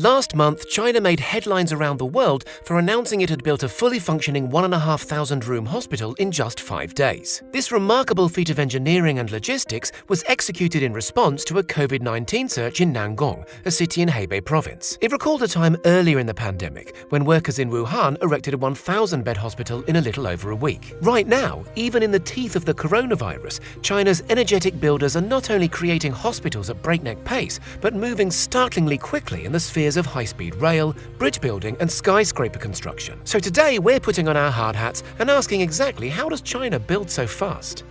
Last month, China made headlines around the world for announcing it had built a fully functioning 1,500-room hospital in just 5 days. This remarkable feat of engineering and logistics was executed in response to a COVID-19 surge in Nangong, a city in Hebei province. It recalled a time earlier in the pandemic when workers in Wuhan erected a 1,000-bed hospital in a little over a week. Right now, even in the teeth of the coronavirus, China's energetic builders are not only creating hospitals at breakneck pace, but moving startlingly quickly in the sphere of high-speed rail, bridge building and skyscraper construction. So today we're putting on our hard hats and asking exactly how does China build so fast?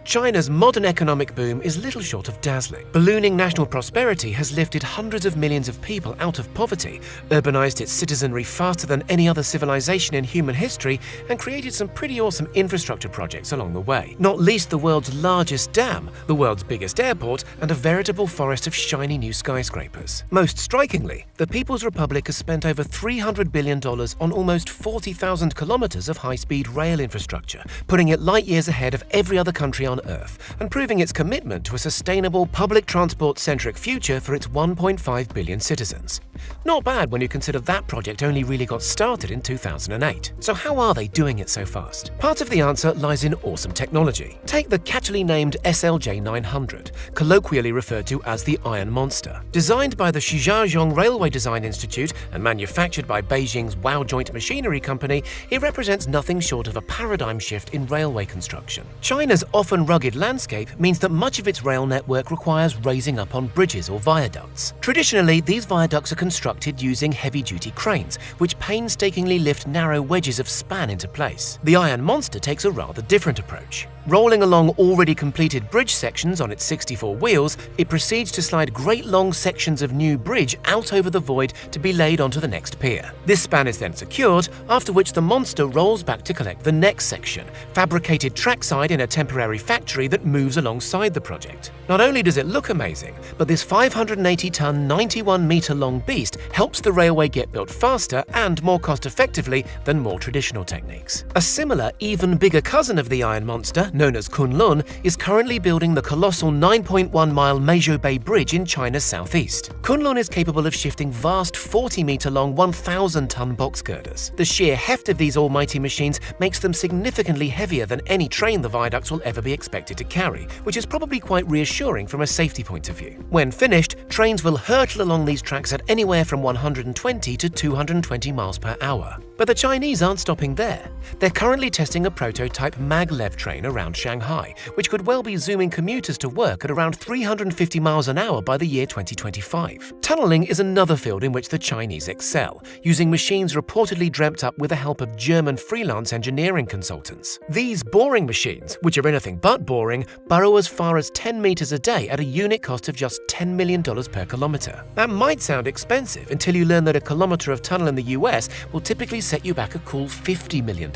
China's modern economic boom is little short of dazzling. Ballooning national prosperity has lifted hundreds of millions of people out of poverty, urbanized its citizenry faster than any other civilization in human history, and created some pretty awesome infrastructure projects along the way. Not least the world's largest dam, the world's biggest airport, and a veritable forest of shiny new skyscrapers. Most strikingly, the People's Republic has spent over $300 billion on almost 40,000 kilometers of high-speed rail infrastructure, putting it light years ahead of every other country on Earth, and proving its commitment to a sustainable public transport-centric future for its 1.5 billion citizens. Not bad when you consider that project only really got started in 2008. So how are they doing it so fast? Part of the answer lies in awesome technology. Take the catchily named SLJ 900, colloquially referred to as the Iron Monster. Designed by the Shijiazhuang Railway Design Institute and manufactured by Beijing's Wow Joint Machinery Company, it represents nothing short of a paradigm shift in railway construction. China's often rugged landscape means that much of its rail network requires raising up on bridges or viaducts. Traditionally, these viaducts are constructed using heavy-duty cranes, which painstakingly lift narrow wedges of span into place. The Iron Monster takes a rather different approach. Rolling along already completed bridge sections on its 64 wheels, it proceeds to slide great long sections of new bridge out over the void to be laid onto the next pier. This span is then secured, after which the monster rolls back to collect the next section, fabricated trackside in a temporary factory that moves alongside the project. Not only does it look amazing, but this 580-ton, 91-meter-long beast helps the railway get built faster and more cost-effectively than more traditional techniques. A similar, even bigger cousin of the Iron Monster, known as Kunlun, is currently building the colossal 9.1-mile Meizhou Bay Bridge in China's southeast. Kunlun is capable of shifting vast 40-meter-long, 1,000-ton box girders. The sheer heft of these almighty machines makes them significantly heavier than any train the viaducts will ever be expected to carry, which is probably quite reassuring from a safety point of view. When finished, trains will hurtle along these tracks at anywhere from 120 to 220 miles per hour. But the Chinese aren't stopping there. They're currently testing a prototype maglev train around Shanghai, which could well be zooming commuters to work at around 350 miles an hour by the year 2025. Tunneling is another field in which the Chinese excel, using machines reportedly dreamt up with the help of German freelance engineering consultants. These boring machines, which are anything but boring, burrow as far as 10 meters a day at a unit cost of just $10 million per kilometer. That might sound expensive until you learn that a kilometer of tunnel in the US will typically set you back a cool $50 million.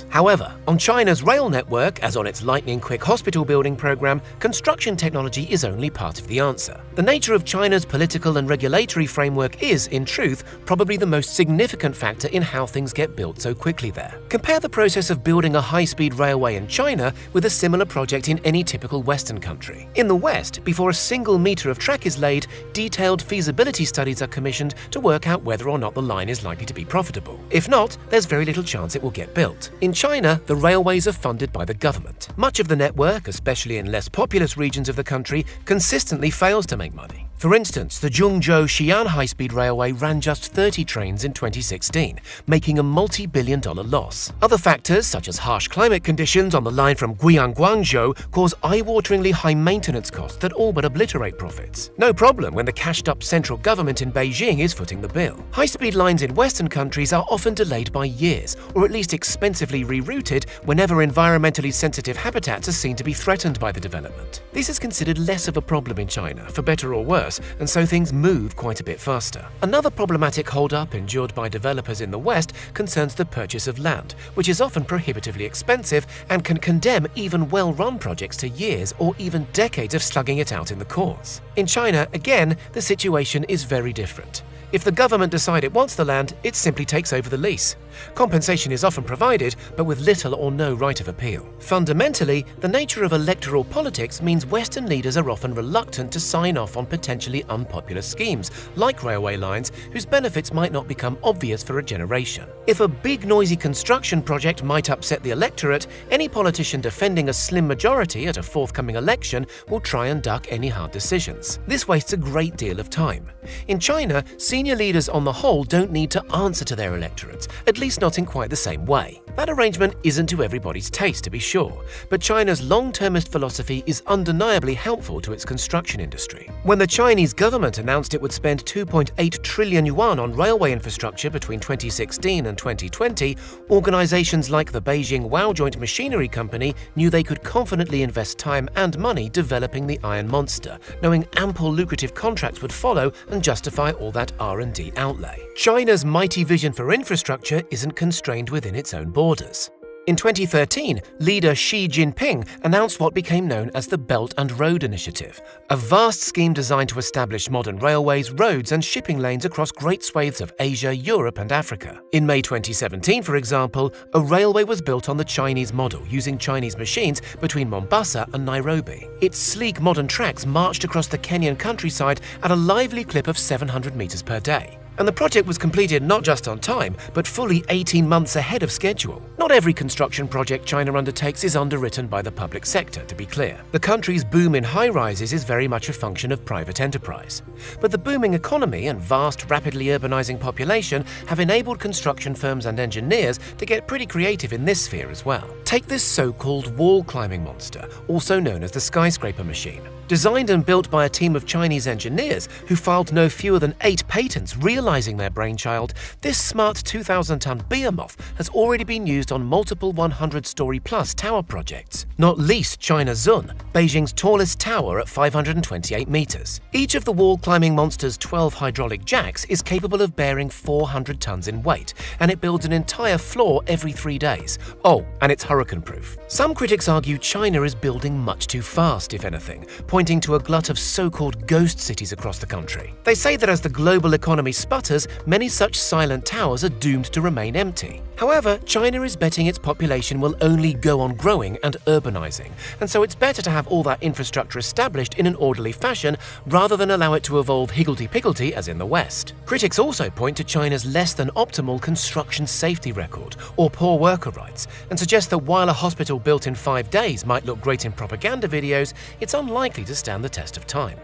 However, on China's rail network, as on its lightning-quick hospital building program, construction technology is only part of the answer. The nature of China's political and regulatory framework is, in truth, probably the most significant factor in how things get built so quickly there. Compare the process of building a high-speed railway in China with a similar project in any typical Western country. In the West, before a single meter of track is laid, detailed feasibility studies are commissioned to work out whether or not the line is likely to be profitable. If not, there's very little chance it will get built. In China, the railways are funded by the government. Much of the network, especially in less populous regions of the country, consistently fails to make money. For instance, the Zhengzhou-Xi'an high-speed railway ran just 30 trains in 2016, making a multi-billion-dollar loss. Other factors, such as harsh climate conditions on the line from Guiyang-Guangzhou, cause eye-wateringly high maintenance costs that all but obliterate profits. No problem when the cashed-up central government in Beijing is footing the bill. High-speed lines in Western countries are often delayed by years, or at least expensively rerouted whenever environmentally sensitive habitats are seen to be threatened by the development. This is considered less of a problem in China, for better or worse, and so things move quite a bit faster. Another problematic hold-up endured by developers in the West concerns the purchase of land, which is often prohibitively expensive and can condemn even well-run projects to years or even decades of slugging it out in the courts. In China, again, the situation is very different. If the government decides it wants the land, it simply takes over the lease. Compensation is often provided, but with little or no right of appeal. Fundamentally, the nature of electoral politics means Western leaders are often reluctant to sign off on potential potentially unpopular schemes, like railway lines, whose benefits might not become obvious for a generation. If a big noisy construction project might upset the electorate, any politician defending a slim majority at a forthcoming election will try and duck any hard decisions. This wastes a great deal of time. In China, senior leaders on the whole don't need to answer to their electorates, at least not in quite the same way. That arrangement isn't to everybody's taste, to be sure, but China's long-termist philosophy is undeniably helpful to its construction industry. When the Chinese government announced it would spend 2.8 trillion yuan on railway infrastructure between 2016 and 2020, organizations like the Beijing Wow Joint Machinery Company knew they could confidently invest time and money developing the Iron Monster, knowing ample lucrative contracts would follow and justify all that R&D outlay. China's mighty vision for infrastructure isn't constrained within its own borders. In 2013, leader Xi Jinping announced what became known as the Belt and Road Initiative, a vast scheme designed to establish modern railways, roads and shipping lanes across great swathes of Asia, Europe and Africa. In May 2017, for example, a railway was built on the Chinese model using Chinese machines between Mombasa and Nairobi. Its sleek modern tracks marched across the Kenyan countryside at a lively clip of 700 meters per day. And the project was completed not just on time, but fully 18 months ahead of schedule. Not every construction project China undertakes is underwritten by the public sector, to be clear. The country's boom in high-rises is very much a function of private enterprise. But the booming economy and vast, rapidly urbanizing population have enabled construction firms and engineers to get pretty creative in this sphere as well. Take this so-called wall-climbing monster, also known as the skyscraper machine. Designed and built by a team of Chinese engineers who filed no fewer than 8 patents realizing their brainchild, this smart 2,000-ton behemoth has already been used on multiple 100-story-plus tower projects, not least China Zun, Beijing's tallest tower at 528 meters. Each of the wall-climbing monster's 12 hydraulic jacks is capable of bearing 400 tons in weight, and it builds an entire floor every 3 days. Oh, and it's hurricane-proof. Some critics argue China is building much too fast, if anything, pointing to a glut of so-called ghost cities across the country. They say that as the global economy sputters, many such silent towers are doomed to remain empty. However, China is betting its population will only go on growing and urbanizing, and so it's better to have all that infrastructure established in an orderly fashion rather than allow it to evolve higgledy-piggledy as in the West. Critics also point to China's less than optimal construction safety record, or poor worker rights, and suggest that while a hospital built in 5 days might look great in propaganda videos, it's unlikely to stand the test of time.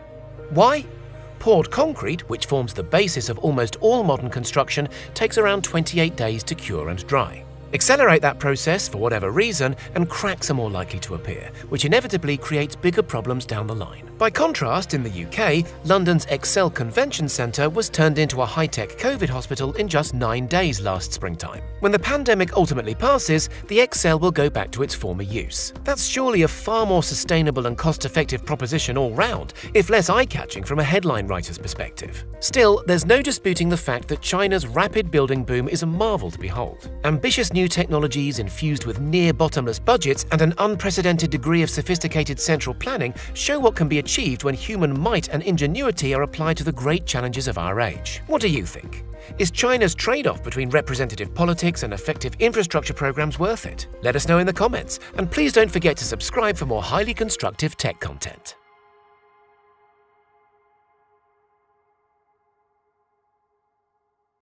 Why? Poured concrete, which forms the basis of almost all modern construction, takes around 28 days to cure and dry. Accelerate that process for whatever reason, and cracks are more likely to appear, which inevitably creates bigger problems down the line. By contrast, in the UK, London's Excel Convention Centre was turned into a high-tech COVID hospital in just 9 days last springtime. When the pandemic ultimately passes, the Excel will go back to its former use. That's surely a far more sustainable and cost-effective proposition all round, if less eye-catching from a headline writer's perspective. Still, there's no disputing the fact that China's rapid building boom is a marvel to behold. Ambitious new technologies infused with near-bottomless budgets and an unprecedented degree of sophisticated central planning show what can be achieved when human might and ingenuity are applied to the great challenges of our age. What do you think? Is China's trade-off between representative politics and effective infrastructure programs worth it? Let us know in the comments, and please don't forget to subscribe for more highly constructive tech content.